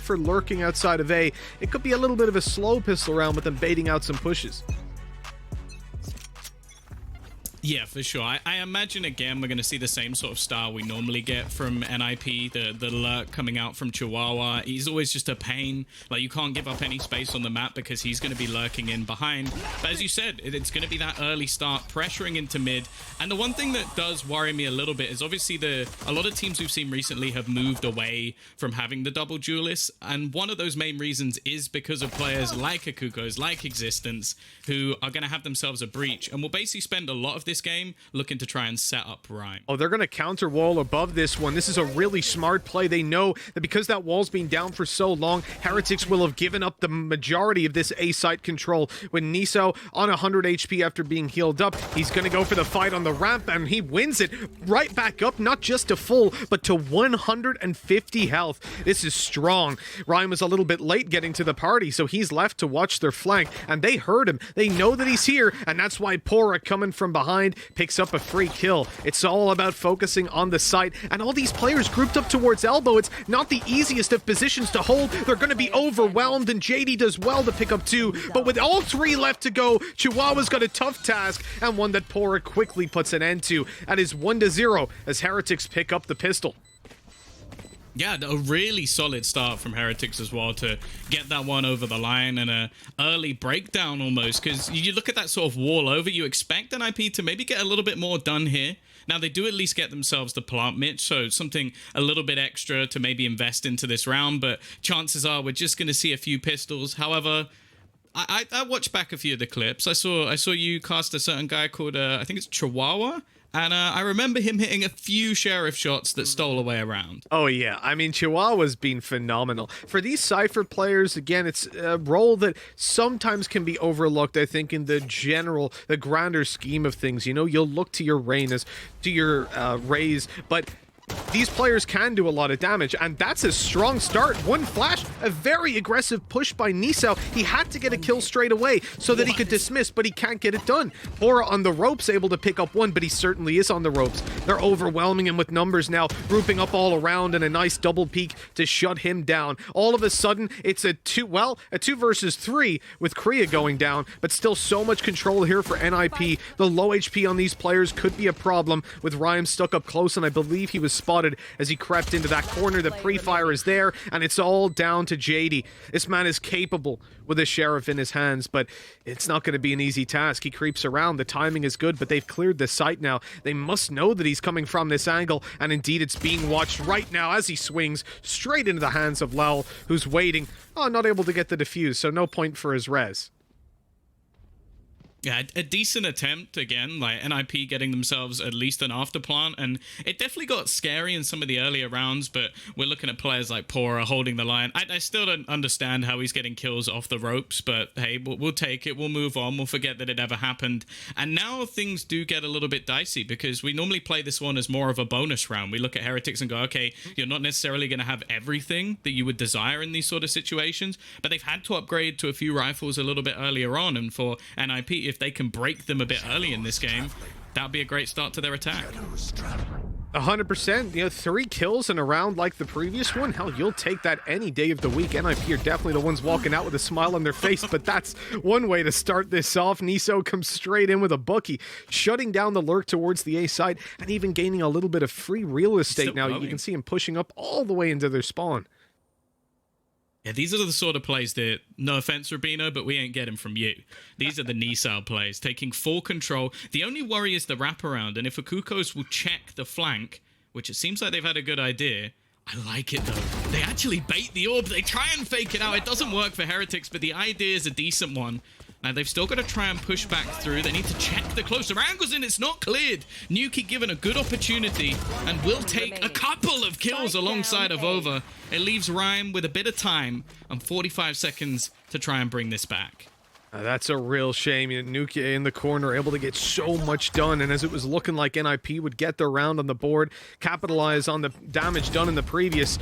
For lurking outside of A, it could be a little bit of a slow pistol round with them baiting out some pushes. Yeah, for sure. I imagine, again, we're going to see the same sort of style we normally get from NIP, the lurk coming out from Chihuahua. He's always just a pain. Like, you can't give up any space on the map because he's going to be lurking in behind. But as you said, it's going to be that early start, pressuring into mid. And the one thing that does worry me a little bit is obviously a lot of teams we've seen recently have moved away from having the double duelists. And one of those main reasons is because of players like Akuko's, like Existence, who are going to have themselves a breach and will basically spend a lot of this game looking to try and set up Rhyme. Oh, they're going to counter wall above this one. This is a really smart play. They know that because that wall's been down for so long, Heretics will have given up the majority of this A site control. When Niso on 100 HP after being healed up, he's going to go for the fight on the ramp, and he wins it right back up, not just to full, but to 150 health. This is strong. Rhyme was a little bit late getting to the party, so he's left to watch their flank, and they heard him. They know that he's here, and that's why Pora coming from behind picks up a free kill. It's all about focusing on the site, and all these players grouped up towards elbow. It's not the easiest of positions to hold. They're going to be overwhelmed, and JD does well to pick up 2, but with all 3 left to go, Chihuahua's got a tough task, and one that Pora quickly puts an end to. That is 1-0 as Heretics pick up the pistol. Yeah, a really solid start from Heretics as well to get that one over the line, and a early breakdown almost, because you look at that sort of wall over, you expect NIP to maybe get a little bit more done here. Now, they do at least get themselves the plant Mitch, so something a little bit extra to maybe invest into this round, but chances are we're just going to see a few pistols. However, I watched back a few of the clips. I saw you cast a certain guy called, I think it's Chihuahua, and I remember him hitting a few sheriff shots that stole away around. Oh, yeah. I mean, Chihuahua's been phenomenal. For these Cypher players, again, it's a role that sometimes can be overlooked, I think, in the grander scheme of things. You know, you'll look to your Reynas, to your Rays, but these players can do a lot of damage, and that's a strong start. One flash, a very aggressive push by Niso. He had to get a kill straight away so that he could dismiss, but he can't get it done. Pora on the ropes, able to pick up 1, but he certainly is on the ropes. They're overwhelming him with numbers now, grouping up all around, and a nice double peek to shut him down. All of a sudden, it's a 2 versus 3 with Kriya going down, but still so much control here for NIP. The low HP on these players could be a problem with Rhyme stuck up close, and I believe he was spotted as he crept into that corner. The pre-fire is there, and it's all down to JD. This man is capable with a sheriff in his hands, but it's not going to be an easy task. He creeps around. The timing is good, but they've cleared the site now. They must know that he's coming from this angle, and indeed it's being watched right now as he swings straight into the hands of Lowell, who's waiting. Oh, not able to get the defuse, so no point for his res. Yeah, a decent attempt, again, like NIP getting themselves at least an afterplant, and it definitely got scary in some of the earlier rounds, but we're looking at players like Pora holding the line. I still don't understand how he's getting kills off the ropes, but hey, we'll take it, we'll move on, we'll forget that it ever happened. And now things do get a little bit dicey, because we normally play this one as more of a bonus round. We look at Heretics and go, okay, you're not necessarily going to have everything that you would desire in these sort of situations, but they've had to upgrade to a few rifles a little bit earlier on, and for NIP, if they can break them a bit early in this game, that'd be a great start to their attack. 100%. You know, 3 kills in a round like the previous one. Hell, you'll take that any day of the week. NIP are definitely the ones walking out with a smile on their face, but that's one way to start this off. Niso comes straight in with a bookie, shutting down the lurk towards the A side, and even gaining a little bit of free real estate now. You can see him pushing up all the way into their spawn. Yeah, these are the sort of plays that, no offense, Rubino, but we ain't getting from you. These are the Nisao plays, taking full control. The only worry is the wraparound, and if Akukos will check the flank, which it seems like they've had a good idea, I like it though. They actually bait the orb, they try and fake it out. It doesn't work for Heretics, but the idea is a decent one. Now, they've still got to try and push back through. They need to check the closer angles, and it's not cleared. Nuki given a good opportunity and will take a couple of kills alongside of Over. It leaves Rhyme with a bit of time and 45 seconds to try and bring this back. That's a real shame. Nukia in the corner, able to get so much done, and as it was looking like NIP would get their round on the board, capitalize on the damage done in the previous,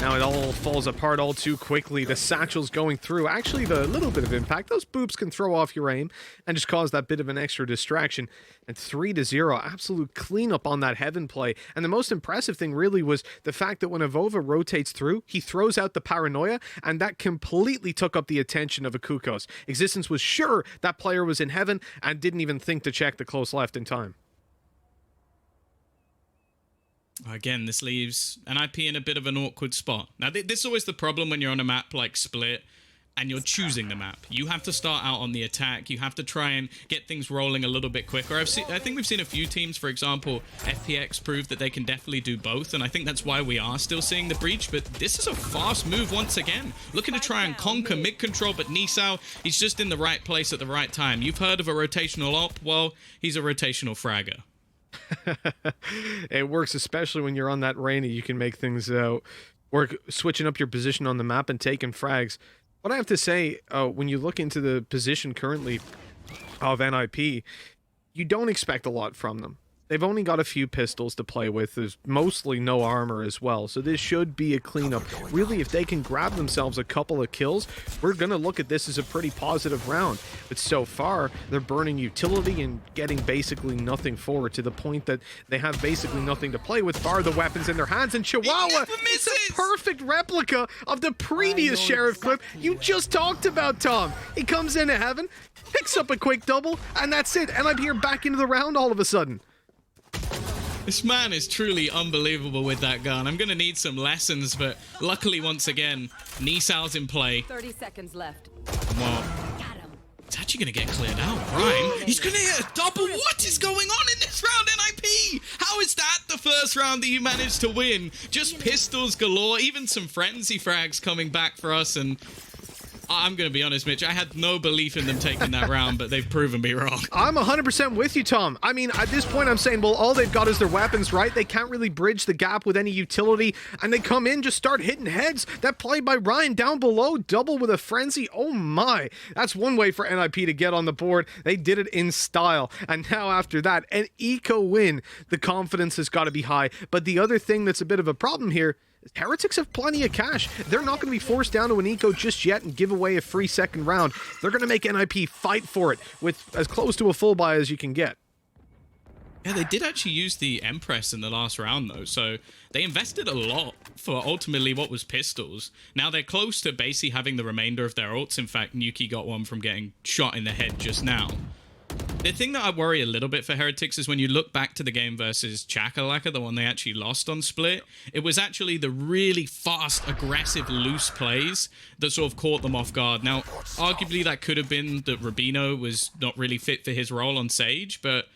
now it all falls apart all too quickly. The satchel's going through. Actually, the little bit of impact, those boops can throw off your aim and just cause that bit of an extra distraction. And 3-0, absolute cleanup on that Heaven play. And the most impressive thing really was the fact that when Avova rotates through, he throws out the paranoia, and that completely took up the attention of Akukos. Existence was sure that player was in Heaven and didn't even think to check the close left in time. Again, this leaves NIP in a bit of an awkward spot. Now, this is always the problem when you're on a map like Split and you're choosing the map. You have to start out on the attack. You have to try and get things rolling a little bit quicker. I think we've seen a few teams, for example, FPX prove that they can definitely do both, and I think that's why we are still seeing the breach, but this is a fast move once again. Looking to try and conquer mid-control, but Nisao, he's just in the right place at the right time. You've heard of a rotational op? Well, he's a rotational fragger. It works, especially when you're on that Reyna. You can make things work, switching up your position on the map and taking frags. What I have to say, when you look into the position currently of NIP, you don't expect a lot from them. They've only got a few pistols to play with. There's mostly no armor as well, so this should be a cleanup. Really, if they can grab themselves a couple of kills, we're going to look at this as a pretty positive round. But so far, they're burning utility and getting basically nothing forward, to the point that they have basically nothing to play with bar the weapons in their hands. And Chihuahua is a perfect replica of the previous Sheriff clip you just talked about, Tom. He comes into Heaven, picks up a quick double, and that's it. And I'm here back into the round all of a sudden. This man is truly unbelievable with that gun. I'm going to need some lessons, but luckily, once again, Nisao's in play. 30 seconds left. Well, it's actually going to get cleared out. Ryan, he's going to hit a double. What is going on in this round, NIP? How is that the first round that you managed to win? Just pistols galore, even some frenzy frags coming back for us, and I'm going to be honest, Mitch, I had no belief in them taking that round, but they've proven me wrong. I'm 100% with you, Tom. I mean, at this point, I'm saying, well, all they've got is their weapons, right? They can't really bridge the gap with any utility, and they come in, just start hitting heads. That play by Ryan down below, double with a frenzy. Oh my. That's one way for NIP to get on the board. They did it in style. And now after that, an eco win. The confidence has got to be high. But the other thing that's a bit of a problem here, Heretics have plenty of cash. They're not going to be forced down to an eco just yet and give away a free second round. They're going to make NIP fight for it with as close to a full buy as you can get. Yeah, they did actually use the Empress in the last round, though, so they invested a lot for ultimately what was pistols. Now they're close to basically having the remainder of their ults. In fact, Nuki got one from getting shot in the head just now. The thing that I worry a little bit for Heretics is when you look back to the game versus Chakalaka, the one they actually lost on Split, it was actually the really fast, aggressive, loose plays that sort of caught them off guard. Now, arguably that could have been that Rubino was not really fit for his role on Sage, but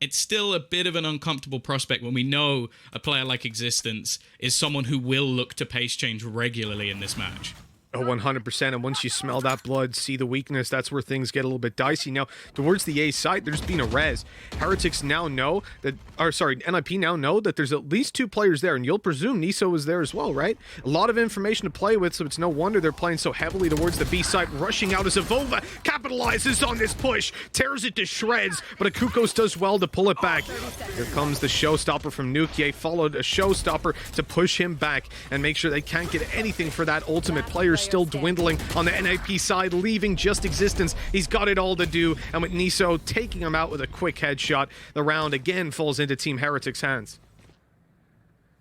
it's still a bit of an uncomfortable prospect when we know a player like Existence is someone who will look to pace change regularly in this match. Oh, 100%. And once you smell that blood, see the weakness, that's where things get a little bit dicey. Now, towards the A side, there's been a res. Heretics now know that, or sorry, NIP now know that there's at least two players there, and you'll presume Niso is there as well, right? A lot of information to play with, so it's no wonder they're playing so heavily towards the B side, rushing out as Avova capitalizes on this push, tears it to shreds, but Akukos does well to pull it back. Here comes the showstopper from Nukie, followed a showstopper to push him back and make sure they can't get anything for that ultimate. Players still dwindling on the NIP side, leaving just Existence. He's got it all to do, and with Niso taking him out with a quick headshot, the round again falls into Team Heretics' hands.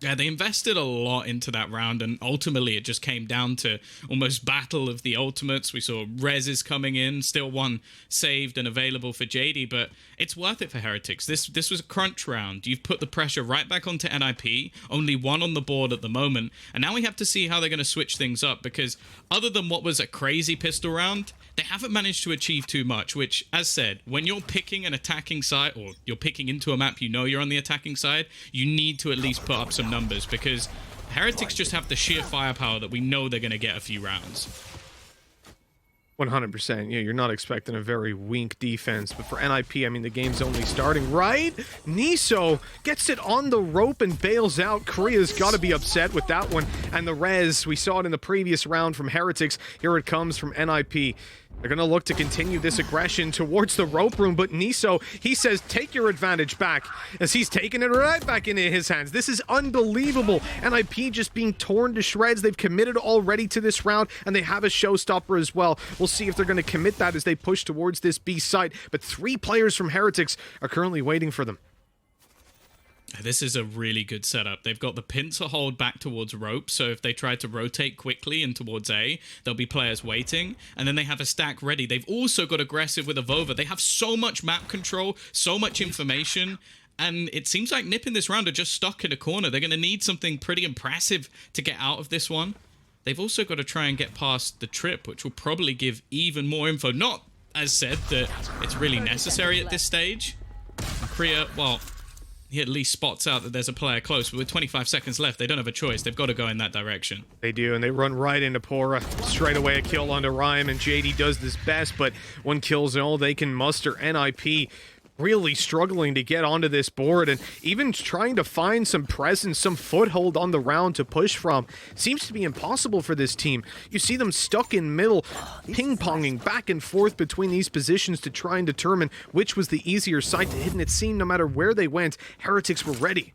Yeah, they invested a lot into that round, and ultimately it just came down to almost battle of the ultimates. We saw reses coming in, still one saved and available for JD, but it's worth it for Heretics. This was a crunch round. You've put the pressure right back onto NIP, only one on the board at the moment, and now we have to see how they're going to switch things up, because other than what was a crazy pistol round, they haven't managed to achieve too much, which, as said, when you're picking an attacking side, or you're picking into a map you know you're on the attacking side, you need to at least put up some numbers, because Heretics just have the sheer firepower that we know they're going to get a few rounds. 100%. Yeah, you're not expecting a very weak defense, but for NIP, I mean, the game's only starting, right? Niso gets it on the rope and bails out. Korea's got to be upset with that one. And the res, we saw it in the previous round from Heretics. Here it comes from NIP. They're going to look to continue this aggression towards the rope room, but Niso, he says, take your advantage back, as he's taking it right back into his hands. This is unbelievable. NIP just being torn to shreds. They've committed already to this round, and they have a showstopper as well. We'll see if they're going to commit that as they push towards this B site, but 3 players from Heretics are currently waiting for them. This is a really good setup. They've got the pincer hold back towards rope, so if they try to rotate quickly in towards A, there'll be players waiting, and then they have a stack ready. They've also got aggressive with Avova. They have so much map control, so much information, and it seems like NiP in this round are just stuck in a corner. They're going to need something pretty impressive to get out of this one. They've also got to try and get past the trip, which will probably give even more info. Not, as said, that it's really necessary at this stage. Kriya, well, he at least spots out that there's a player close, but with 25 seconds left, they don't have a choice. They've got to go in that direction. They do, and they run right into Pora. Straight away a kill onto Rhyme, and JD does this best, but 1 kill's all they can muster. NIP really struggling to get onto this board, and even trying to find some presence, some foothold on the round to push from. Seems to be impossible for this team. You see them stuck in middle, ping-ponging back and forth between these positions to try and determine which was the easier site to hit, and it seemed no matter where they went, Heretics were ready.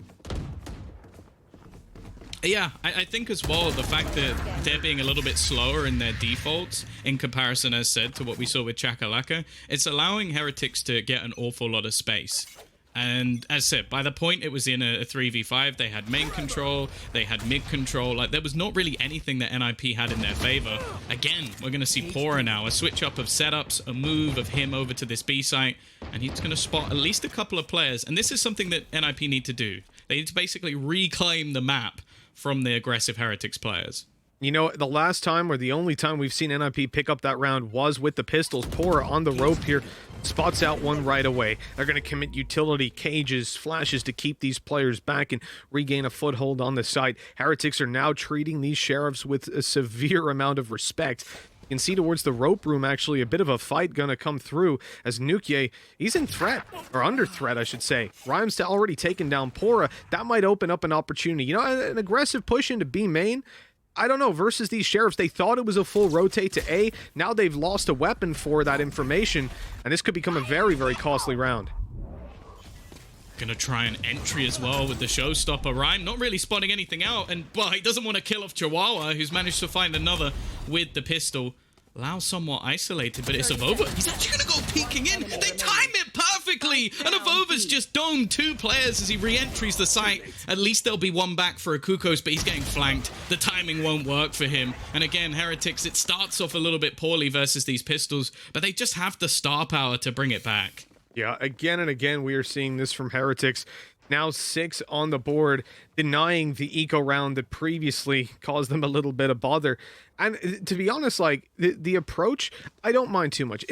Yeah, I think as well, the fact that they're being a little bit slower in their defaults in comparison, as said, to what we saw with Chakalaka, it's allowing Heretics to get an awful lot of space. And as said, by the point it was in a 3v5, they had main control, they had mid control, like there was not really anything that NIP had in their favor. Again, we're going to see Pora now, a switch up of setups, a move of him over to this B site, and he's going to spot at least a couple of players. And this is something that NIP need to do. They need to basically reclaim the map from the aggressive Heretics players. You know, the last time, or the only time we've seen NIP pick up that round was with the pistols. Pora on the rope here, spots out one right away. They're going to commit utility, cages, flashes to keep these players back and regain a foothold on the site. Heretics are now treating these sheriffs with a severe amount of respect. You can see towards the rope room, actually, a bit of a fight gonna come through as Nukie, he's in threat, or under threat, I should say. Rhymes already taken down Pora. That might open up an opportunity. You know, an aggressive push into B main, I don't know, versus these sheriffs, they thought it was a full rotate to A. Now they've lost a weapon for that information, and this could become a very, very costly round. Gonna try an entry as well with the showstopper. Rhyme not really spotting anything out, and well, he doesn't want to kill off Chihuahua, who's managed to find another with the pistol. Lao somewhat isolated, but it's Avova. He's actually gonna go peeking in. They time it perfectly, and Avova's just domed 2 players as he re-entries the site. At least there'll be one back for Akukos, but he's getting flanked. The timing won't work for him. And again, Heretics, it starts off a little bit poorly versus these pistols, but they just have the star power to bring it back. Yeah, again and again, we are seeing this from Heretics. Now 6 on the board, denying the eco round that previously caused them a little bit of bother. And to be honest, like, the approach, I don't mind too much.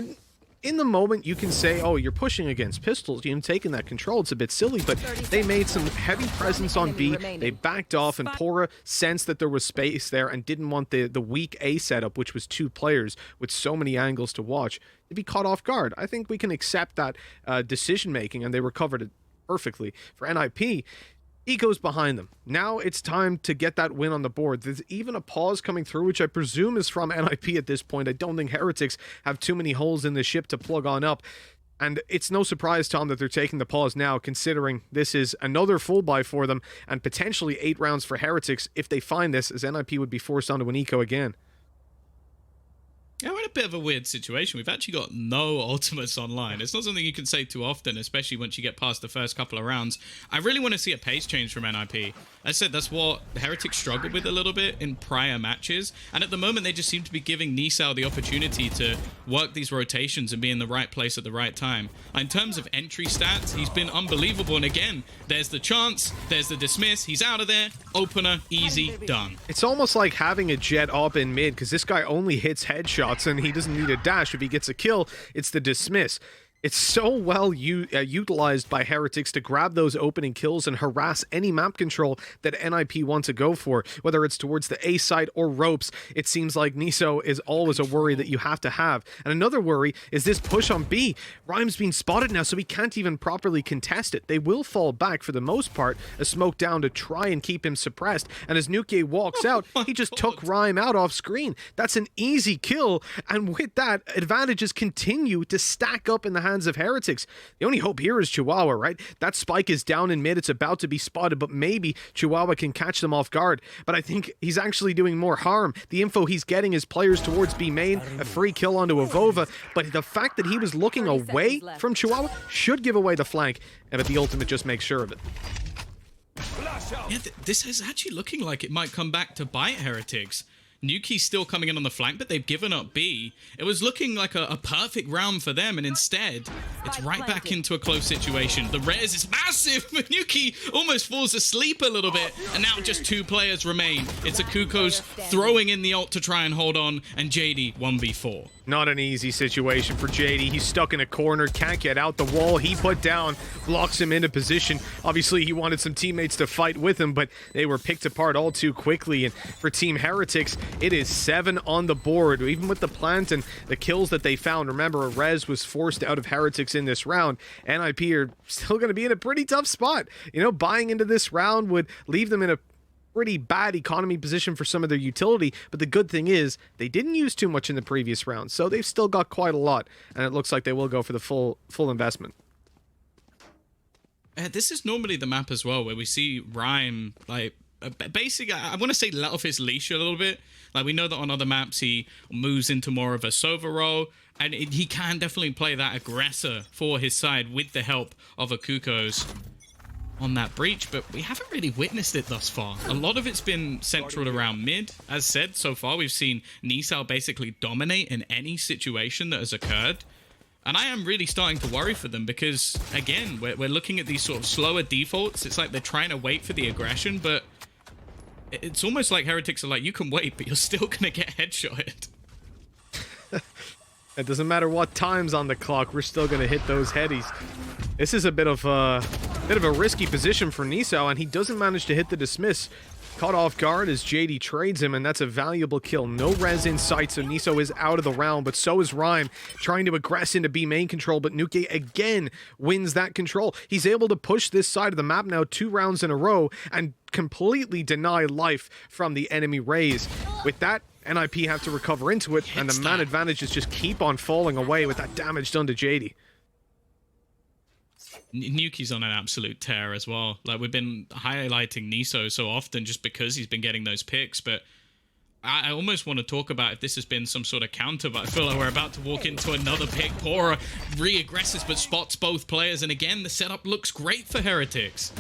In the moment, you can say, oh, you're pushing against pistols, you're taking that control, it's a bit silly, but they made some heavy presence on B, they backed off, and Pora sensed that there was space there and didn't want the weak A setup, which was 2 players with so many angles to watch, to be caught off guard. I think we can accept that decision-making, and they recovered it perfectly. For NIP, Eco's behind them. Now it's time to get that win on the board. There's even a pause coming through, which I presume is from NIP at this point. I don't think Heretics have too many holes in the ship to plug on up. And it's no surprise, Tom, that they're taking the pause now, considering this is another full buy for them and potentially 8 rounds for Heretics if they find this, as NIP would be forced onto an eco again. Yeah, we're in a bit of a weird situation. We've actually got no ultimates online. It's not something you can say too often, especially once you get past the first couple of rounds. I really want to see a pace change from NIP. As I said, that's what Heretics struggled with a little bit in prior matches. And at the moment, they just seem to be giving Nisao the opportunity to work these rotations and be in the right place at the right time. In terms of entry stats, he's been unbelievable. And again, there's the chance, there's the dismiss. He's out of there. Opener, easy, done. It's almost like having a jet up in mid, because this guy only hits headshots and he doesn't need a dash. If he gets a kill, it's the dismiss. It's so well utilized by Heretics to grab those opening kills and harass any map control that NIP want to go for, whether it's towards the A side or ropes. It seems like Niso is always a worry that you have to have. And another worry is this push on B. Rhyme's being spotted now, so he can't even properly contest it. They will fall back for the most part, a smoke down to try and keep him suppressed. And as Nuke walks out, he just took Rhyme out off screen. That's an easy kill, and with that, advantages continue to stack up in the hands of Heretics. The only hope here is Chihuahua, right? That spike is down in mid, it's about to be spotted, but maybe Chihuahua can catch them off guard. But I think he's actually doing more harm. The info he's getting is players towards B main, a free kill onto Avova, but the fact that he was looking away from Chihuahua should give away the flank, but the ultimate just makes sure of it. Yeah, this is actually looking like it might come back to bite Heretics. Nuki's still coming in on the flank, but they've given up B. It was looking like a perfect round for them, and instead, it's right back into a close situation. The res is massive, but Nuki almost falls asleep a little bit, and now just 2 players remain. It's Akuko's throwing in the ult to try and hold on, and JD 1v4. Not an easy situation for JD. He's stuck in a corner, can't get out. The wall he put down blocks him into position. Obviously, he wanted some teammates to fight with him, but they were picked apart all too quickly. And for Team Heretics, it is 7 on the board. Even with the plant and the kills that they found, remember, a res was forced out of Heretics in this round. NIP are still going to be in a pretty tough spot. You know, buying into this round would leave them in a pretty bad economy position for some of their utility, but the good thing is they didn't use too much in the previous round, so they've still got quite a lot, and it looks like they will go for the full investment. This is normally the map as well, where we see Rhyme, like, basically, I want to say let off his leash a little bit. Like, we know that on other maps he moves into more of a Sova role, and he can definitely play that aggressor for his side with the help of Akuko's on that breach, but we haven't really witnessed it thus far. A lot of it's been centered around mid. As said, so far we've seen Nisal basically dominate in any situation that has occurred. And I am really starting to worry for them because, again, we're looking at these sort of slower defaults. It's like they're trying to wait for the aggression, but it's almost like Heretics are like, you can wait, but you're still going to get headshotted. It doesn't matter what time's on the clock, we're still going to hit those headies. This is a bit of a risky position for Nisao, and he doesn't manage to hit the dismiss. Caught off guard as JD trades him, and that's a valuable kill. No res in sight, so Niso is out of the round, but so is Rhyme, trying to aggress into B main control, but Nuke again wins that control. He's able to push this side of the map now 2 rounds in a row and completely deny life from the enemy raise. With that, NIP have to recover into it, and the man advantages just keep on falling away with that damage done to JD. Nuki's on an absolute tear as well. Like, we've been highlighting Niso so often just because he's been getting those picks, but I almost want to talk about if this has been some sort of counter, but I feel like we're about to walk into another pick. Pora re-aggresses but spots both players, and again, the setup looks great for Heretics.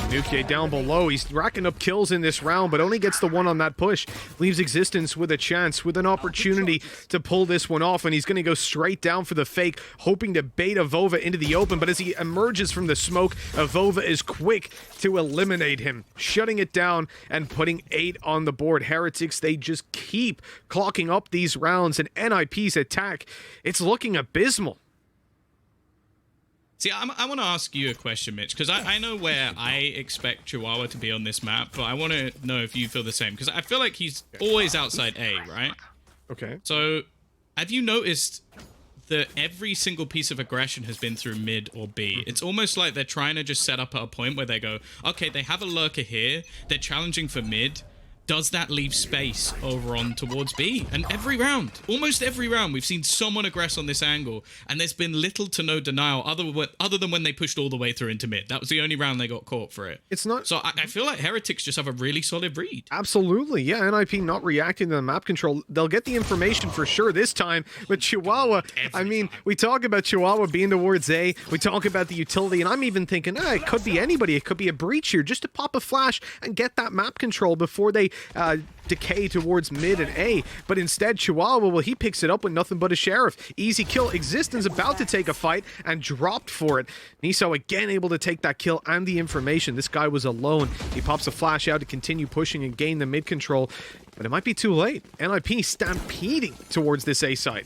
Nuke down below. He's racking up kills in this round, but only gets the one on that push. Leaves Existence with a chance, with an opportunity to pull this one off, and he's going to go straight down for the fake, hoping to bait Avova into the open, but as he emerges from the smoke, Avova is quick to eliminate him, shutting it down and putting 8 on the board. Heretics, they just keep clocking up these rounds, and NIP's attack, it's looking abysmal. See, I want to ask you a question, Mitch, because I know where I expect Chihuahua to be on this map, but I want to know if you feel the same, because I feel like he's always outside A, right? Okay. So, have you noticed that every single piece of aggression has been through mid or B? It's almost like they're trying to just set up at a point where they go, okay, they have a lurker here, they're challenging for mid, does that leave space over on towards B? And every round, almost every round, we've seen someone aggress on this angle, and there's been little to no denial other than when they pushed all the way through into mid. That was the only round they got caught for it. It's not... So I feel like Heretics just have a really solid read. Absolutely, yeah. NIP not reacting to the map control. They'll get the information for sure this time, but Chihuahua, I mean, we talk about Chihuahua being towards A, we talk about the utility, and I'm even thinking, it could be anybody. It could be a breach here, just to pop a flash and get that map control before they decay towards mid and A, but instead Chihuahua, well, he picks it up with nothing but a sheriff. Easy kill. Existence about to take a fight and dropped for it. Niso again able to take that kill and the information. This guy was alone. He pops a flash out to continue pushing and gain the mid control, but it might be too late. NIP stampeding towards this A site.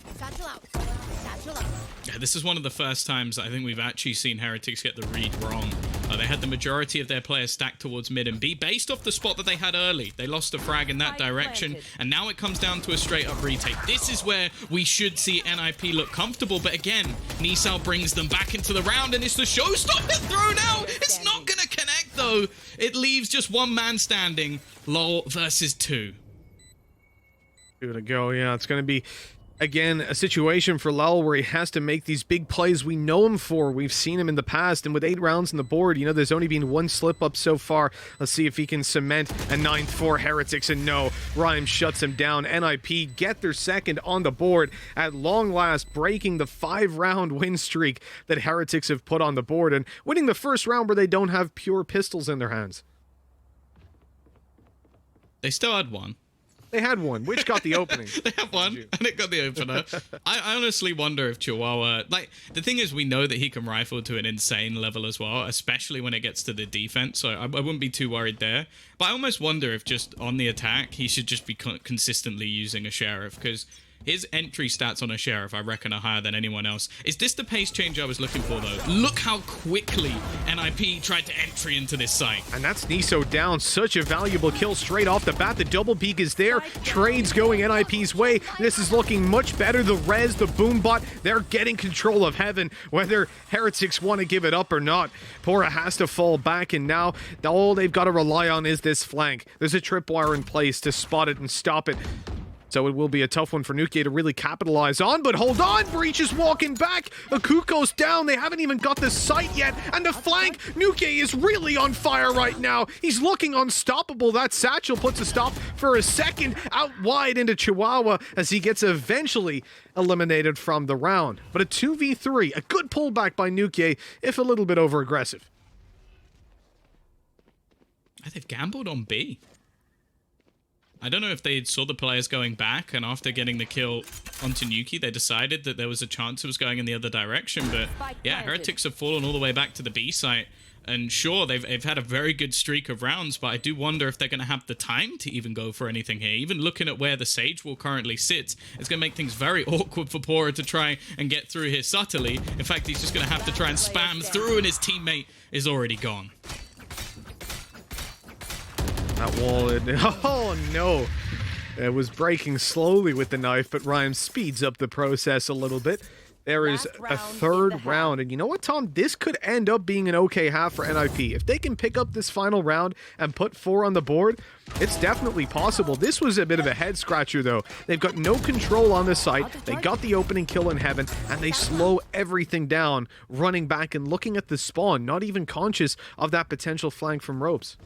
Yeah, this is one of the first times I think we've actually seen Heretics get the read wrong. They had the majority of their players stacked towards mid and B based off the spot that they had early. They lost a frag in that direction, and now it comes down to a straight-up retake. This is where we should see NIP look comfortable, but again, Nisao brings them back into the round, and it's the showstopper throw now. It's not going to connect, though. It leaves just one man standing. LOL versus 2. 2 to go, yeah. It's going to be, again, a situation for Lowell where he has to make these big plays we know him for. We've seen him in the past, and with 8 rounds on the board, you know, there's only been 1 slip-up so far. Let's see if he can cement a 9th for Heretics, and no, Rhyme shuts him down. NIP get their second on the board at long last, breaking the 5-round win streak that Heretics have put on the board, and winning the first round where they don't have pure pistols in their hands. They still had one. They had one, which got the opening. They have one, and it got the opener. I honestly wonder if Chihuahua... Like, the thing is, we know that he can rifle to an insane level as well, especially when it gets to the defense, so I wouldn't be too worried there. But I almost wonder if just on the attack, he should just be consistently using a Sheriff, because his entry stats on a Sheriff, I reckon, are higher than anyone else. Is this the pace change I was looking for, though? Look how quickly NIP tried to entry into this site. And that's Niso down. Such a valuable kill straight off the bat. The double peek is there. Trades going NIP's way. This is looking much better. The res, the boom bot, they're getting control of heaven, whether Heretics want to give it up or not. Pora has to fall back, and now all they've got to rely on is this flank. There's a tripwire in place to spot it and stop it. So it will be a tough one for Nuke to really capitalize on, but hold on, Breach is walking back, Akuko's down, they haven't even got the sight yet, and the flank, Nuke is really on fire right now, he's looking unstoppable. That satchel puts a stop for a second, out wide into Chihuahua as he gets eventually eliminated from the round. But a 2v3, a good pullback by Nuke, if a little bit over-aggressive. They've gambled on B. I don't know if they saw the players going back, and after getting the kill onto Nuki, they decided that there was a chance it was going in the other direction. But yeah, Heretics have fallen all the way back to the B site. And sure, they've had a very good streak of rounds, but I do wonder if they're going to have the time to even go for anything here. Even looking at where the Sage Wall currently sits, it's going to make things very awkward for Pora to try and get through here subtly. In fact, he's just going to have to try and spam through, and his teammate is already gone. That wall, oh no. It was breaking slowly with the knife, but Rhyme speeds up the process a little bit. There is a 3rd round, and you know what, Tom? This could end up being an okay half for NIP. If they can pick up this final round and put 4 on the board, it's definitely possible. This was a bit of a head-scratcher, though. They've got no control on the site. They got the opening kill in heaven, and they slow everything down, running back and looking at the spawn, not even conscious of that potential flank from ropes.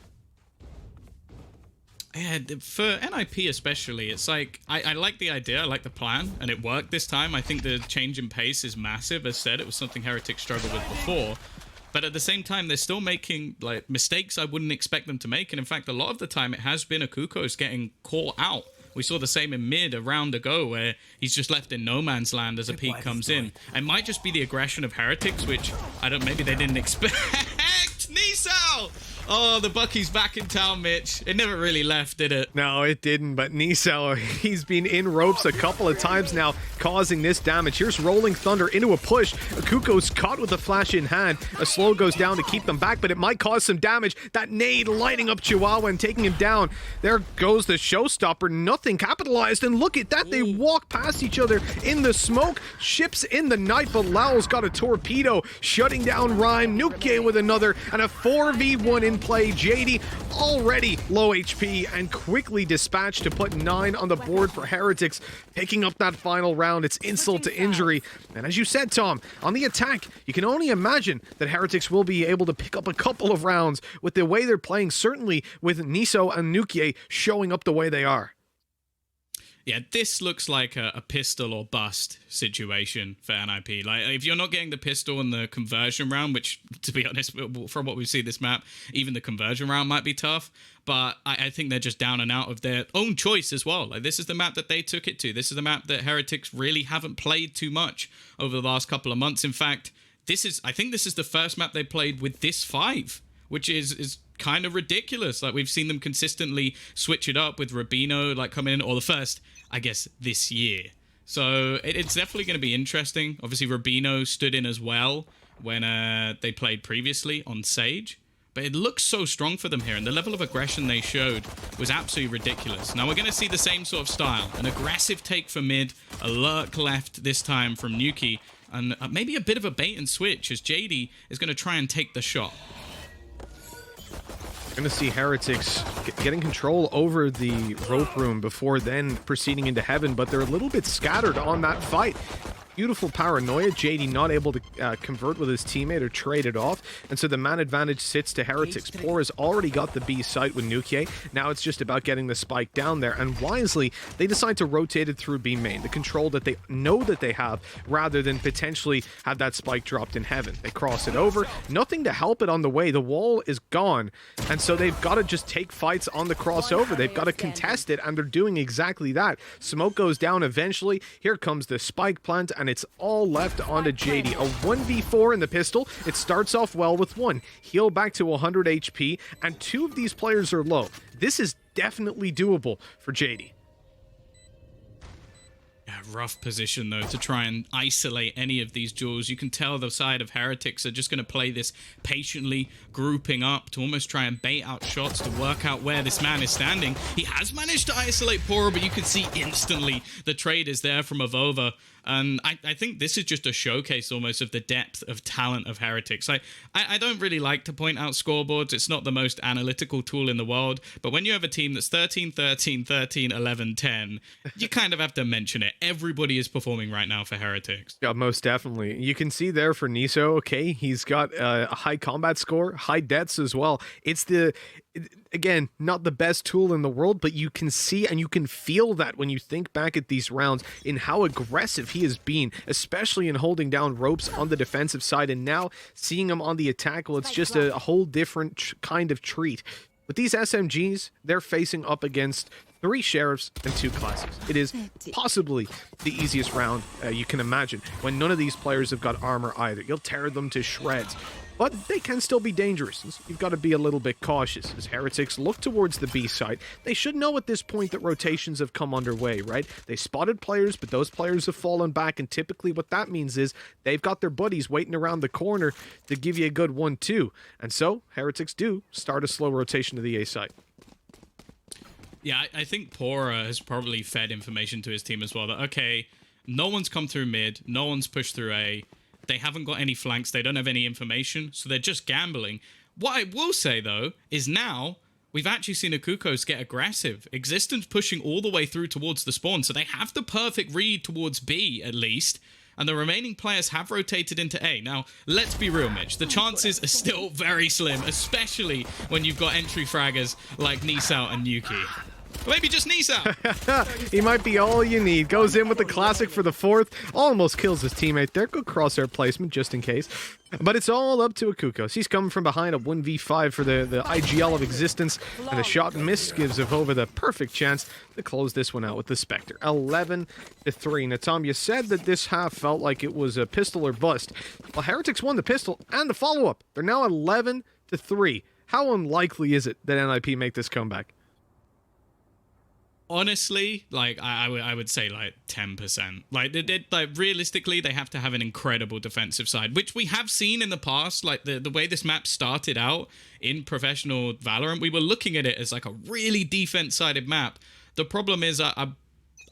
Yeah, for NIP especially, it's like, I like the idea, I like the plan, and it worked this time. I think the change in pace is massive. As said, it was something Heretics struggled with before. But at the same time, they're still making like mistakes I wouldn't expect them to make. And in fact, a lot of the time, it has been Akuko's getting caught out. We saw the same in mid a round ago, where he's just left in no man's land as a peek comes in. It might just be the aggression of Heretics, which maybe they didn't expect. Nisao! Oh, the Bucky's back in town, Mitch. It never really left, did it? No, it didn't, but Nisao, he's been in ropes a couple of times now, causing this damage. Here's Rolling Thunder into a push. Akuko's caught with a flash in hand. A slow goes down to keep them back, but it might cause some damage. That nade lighting up Chihuahua and taking him down. There goes the showstopper. Nothing capitalized, and look at that. They walk past each other in the smoke. Ships in the night, but Lowell's got a torpedo, shutting down Rhyme. Nuke with another, and a 4v1 in play. JD already low HP and quickly dispatched to put 9 on the board for Heretics, picking up that final round. It's insult to injury. And as you said, Tom, on the attack, you can only imagine that Heretics will be able to pick up a couple of rounds with the way they're playing, certainly with Niso and Nuke showing up the way they are. Yeah, this looks like a pistol or bust situation for NIP. Like, if you're not getting the pistol in the conversion round, which, to be honest, from what we see this map, even the conversion round might be tough. But I think they're just down and out of their own choice as well. Like, this is the map that they took it to. This is the map that Heretics really haven't played too much over the last couple of months. In fact, I think this is the first map they played with this 5, which is kind of ridiculous. Like, we've seen them consistently switch it up with Rubino like coming in, or the first, I guess, this year. So it's definitely going to be interesting. Obviously, Rubino stood in as well when they played previously on Sage. But it looks so strong for them here, and the level of aggression they showed was absolutely ridiculous. Now we're going to see the same sort of style. An aggressive take for mid, a lurk left this time from Nuki, and maybe a bit of a bait and switch as JD is going to try and take the shot. Going to see Heretics getting control over the rope room before then proceeding into heaven, but they're a little bit scattered on that fight. Beautiful paranoia. JD not able to convert with his teammate or trade it off, and so the man advantage sits to Heretics. Poor has already got the B site with Nuke. Now it's just about getting the spike down there, and wisely they decide to rotate it through B main, the control that they know that they have, rather than potentially have that spike dropped in heaven. They cross it over, nothing to help it on the way. The wall is gone, and so they've got to just take fights on the crossover. They've got to contest it, and they're doing exactly that. Smoke goes down eventually. Here comes the spike plant, and it's all left onto JD. A 1v4 in the pistol. It starts off well with one. Heal back to 100 HP, and two of these players are low. This is definitely doable for JD. Yeah, rough position, though, to try and isolate any of these duels. You can tell the side of Heretics are just going to play this patiently, grouping up to almost try and bait out shots to work out where this man is standing. He has managed to isolate Pora, but you can see instantly the trade is there from Avova. And I think this is just a showcase almost of the depth of talent of Heretics. I don't really like to point out scoreboards. It's not the most analytical tool in the world. But when you have a team that's 13, 13, 13, 11, 10, you kind of have to mention it. Everybody is performing right now for Heretics. Yeah, most definitely. You can see there for Niso, okay, he's got a high combat score, high deaths as well. It's again, not the best tool in the world, but you can see and you can feel that when you think back at these rounds in how aggressive he has been, especially in holding down ropes on the defensive side, and now seeing him on the attack, well, it's just a whole different kind of treat. With these SMGs, they're facing up against 3 sheriffs and 2 classics. It is possibly the easiest round you can imagine, when none of these players have got armor either. You'll tear them to shreds. But they can still be dangerous. You've got to be a little bit cautious. As Heretics look towards the B site, they should know at this point that rotations have come underway, right? They spotted players, but those players have fallen back, and typically what that means is they've got their buddies waiting around the corner to give you a good 1-2. And so, Heretics do start a slow rotation to the A site. Yeah, I think Pora has probably fed information to his team as well that, okay, no one's come through mid, no one's pushed through A, they haven't got any flanks, they don't have any information, so they're just gambling. What I will say, though, is now we've actually seen Akukos get aggressive. Existence pushing all the way through towards the spawn, so they have the perfect read towards B, at least, and the remaining players have rotated into A. Now, let's be real, Mitch. The chances are still very slim, especially when you've got entry fraggers like Nisao and Yuki. Maybe just Nisao. He might be all you need. Goes in with the classic for the 4th. Almost kills his teammate there. Good crosshair placement just in case. But it's all up to Akukos. He's coming from behind a 1v5 for the IGL of existence. And the shot and miss gives Avova the perfect chance to close this one out with the Spectre. 11-3. Now, Tom, you said that this half felt like it was a pistol or bust. Well, Heretics won the pistol and the follow-up. They're now 11-3. How unlikely is it that NIP make this comeback? Honestly, like I would say like 10%. Like realistically, they have to have an incredible defensive side, which we have seen in the past. Like the way this map started out in professional Valorant, we were looking at it as like a really defense-sided map. The problem is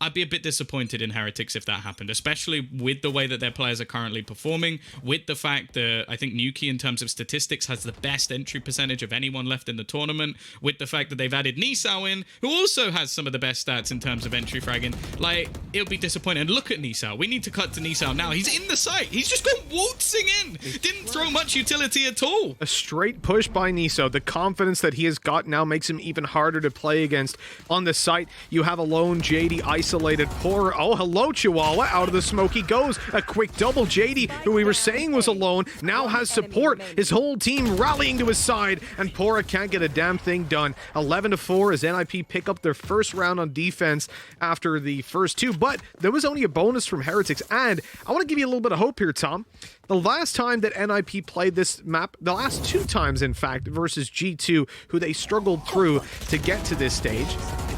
I'd be a bit disappointed in Heretics if that happened, especially with the way that their players are currently performing, with the fact that I think Nuki, in terms of statistics, has the best entry percentage of anyone left in the tournament, with the fact that they've added Nisao in, who also has some of the best stats in terms of entry fragging. Like, it'll be disappointing. And look at Nisao. We need to cut to Nisao now. He's in the site. He's just gone waltzing in. Didn't throw much utility at all. A straight push by Niso. The confidence that he has got now makes him even harder to play against. On the site, you have a lone JD isolated Pora. Oh, hello, Chihuahua. Out of the smoke he goes. A quick double. JD, who we were saying was alone, now has support. His whole team rallying to his side, and Pora can't get a damn thing done. 11-4 as NIP pick up their first round on defense after the first 2, but there was only a bonus from Heretics, and I want to give you a little bit of hope here, Tom. The last time that NIP played this map, the last 2 times, in fact, versus G2, who they struggled through to get to this stage,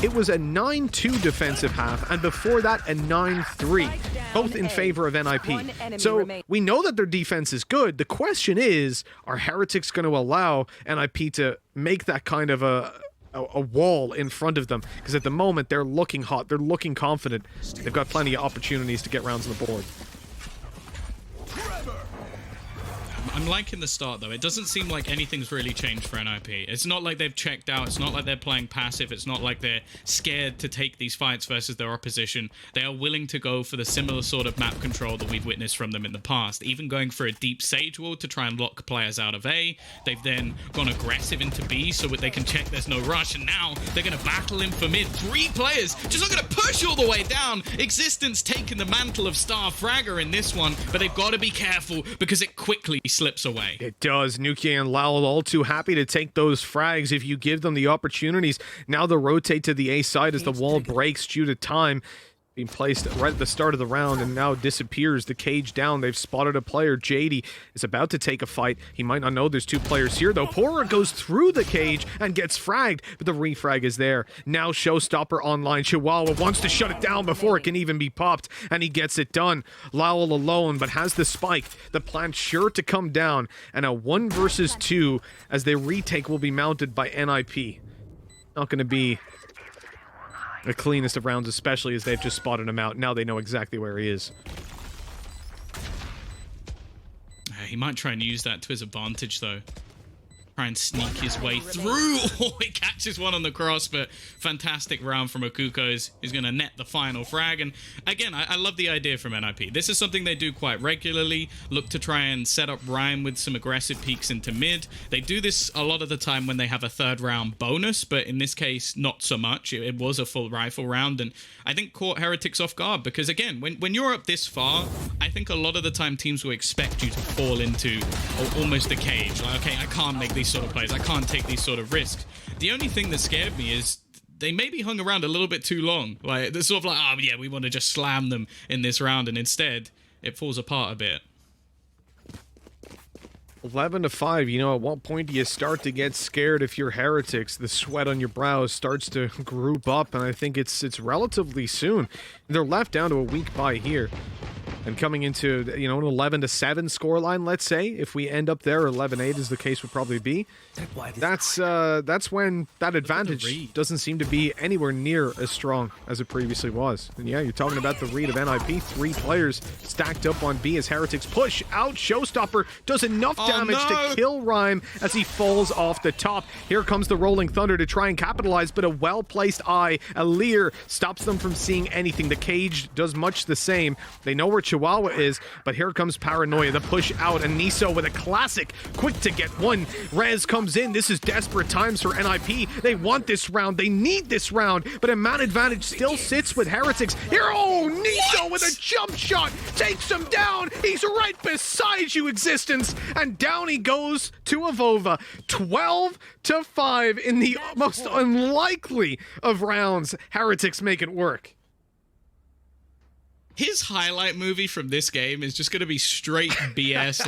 it was a 9-2 defensive half, and before that, a 9-3, both in favor of NIP. So we know that their defense is good. The question is, are Heretics going to allow NIP to make that kind of a wall in front of them? Because at the moment, they're looking hot. They're looking confident. They've got plenty of opportunities to get rounds on the board. I'm liking the start, though. It doesn't seem like anything's really changed for NIP. It's not like they've checked out. It's not like they're playing passive. It's not like they're scared to take these fights versus their opposition. They are willing to go for the similar sort of map control that we've witnessed from them in the past, even going for a deep Sage wall to try and lock players out of A. They've then gone aggressive into B so that they can check there's no rush, and now they're going to battle him for mid. 3 players just not going to push all the way down. Existence taking the mantle of Star Fragger in this one, but they've got to be careful because it quickly slips away. It does. Nuki and Lowell all too happy to take those frags if you give them the opportunities. Now they'll rotate to the A side as the wall breaks due to time being placed right at the start of the round, and now disappears. The cage down. They've spotted a player. JD is about to take a fight. He might not know there's 2 players here, though. Pora goes through the cage and gets fragged, but the refrag is there. Now Showstopper online. Chihuahua wants to shut it down before it can even be popped, and he gets it done. Lowell alone, but has the spike. The plant sure to come down, and a 1 versus 2 as the retake will be mounted by NIP. Not going to be the cleanest of rounds, especially as they've just spotted him out. Now they know exactly where he is. He might try and use that to his advantage, though. Try and sneak his way through. Oh, he catches one on the cross, but fantastic round from Okukos. He's going to net the final frag. And again, I love the idea from NIP. This is something they do quite regularly. Look to try and set up Rhyme with some aggressive peeks into mid. They do this a lot of the time when they have a 3rd round bonus, but in this case, not so much. It was a full rifle round, and I think caught Heretics off guard because, again, when you're up this far, I think a lot of the time teams will expect you to fall into almost a cage. Like, okay, I can't make these sort of plays. I can't take these sort of risks. The only thing that scared me is they maybe hung around a little bit too long. Like, they're sort of like, oh yeah, we want to just slam them in this round, and instead it falls apart a bit. 11-5, you know, at what point do you start to get scared if you're Heretics? The sweat on your brows starts to group up, and I think it's relatively soon. They're left down to a weak bye here. And coming into, you know, an 11-7 scoreline, let's say, if we end up there, 11-8 as the case would probably be. That's when that advantage doesn't seem to be anywhere near as strong as it previously was. And yeah, you're talking about the read of NIP. 3 players stacked up on B as Heretics push out. Showstopper does enough damage to kill Rhyme as he falls off the top. Here comes the Rolling Thunder to try and capitalize, but a well-placed eye, a leer, stops them from seeing anything. The cage does much the same. They know where Chihuahua is, but here comes Paranoia, the push out, and Niso with a classic, quick to get one. Rez comes in. This is desperate times for NIP. They want this round. They need this round, but a man advantage still sits with Heretics. Here, oh, Niso with a jump shot takes him down. He's right beside you, Existence, and down he goes to Avova. 12-5 in the most unlikely of rounds. Heretics make it work. His highlight movie from this game is just going to be straight BS,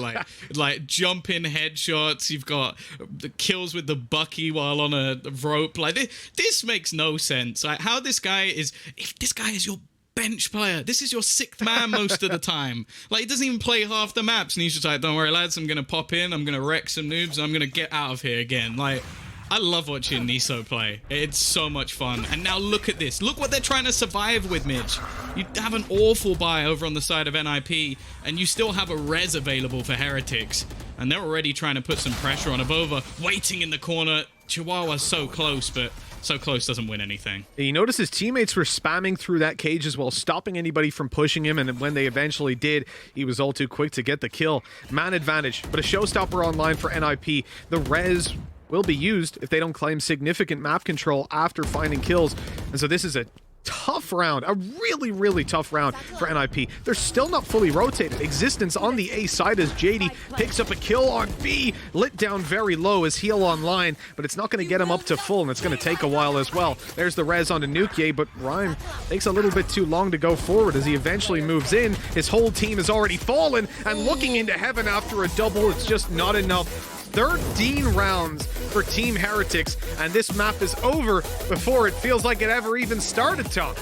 like jump-in headshots. You've got the kills with the Bucky while on a rope. Like this makes no sense. Like, how this guy is, if this guy is your bench player, this is your 6th man most of the time. Like, he doesn't even play half the maps, and he's just like, don't worry, lads, I'm going to pop in, I'm going to wreck some noobs, and I'm going to get out of here again. Like, I love watching Niso play. It's so much fun. And now look at this. Look what they're trying to survive with, Mitch. You have an awful buy over on the side of NIP, and you still have a res available for Heretics. And they're already trying to put some pressure on Avova, waiting in the corner. Chihuahua's so close, but so close doesn't win anything. You notice his teammates were spamming through that cage as well, stopping anybody from pushing him, and when they eventually did, he was all too quick to get the kill. Man advantage, but a showstopper online for NIP. The res will be used if they don't claim significant map control after finding kills. And so this is a tough round, a really, really tough round for NIP. They're still not fully rotated. Existence on the A side as JD picks up a kill on B, lit down very low as heal online, but it's not going to get him up to full, and it's going to take a while as well. There's the res onto Nukie, but Rhyme takes a little bit too long to go forward as he eventually moves in. His whole team has already fallen, and looking into heaven after a double, it's just not enough. 13 rounds for Team Heretics, and this map is over before it feels like it ever even started, Tom.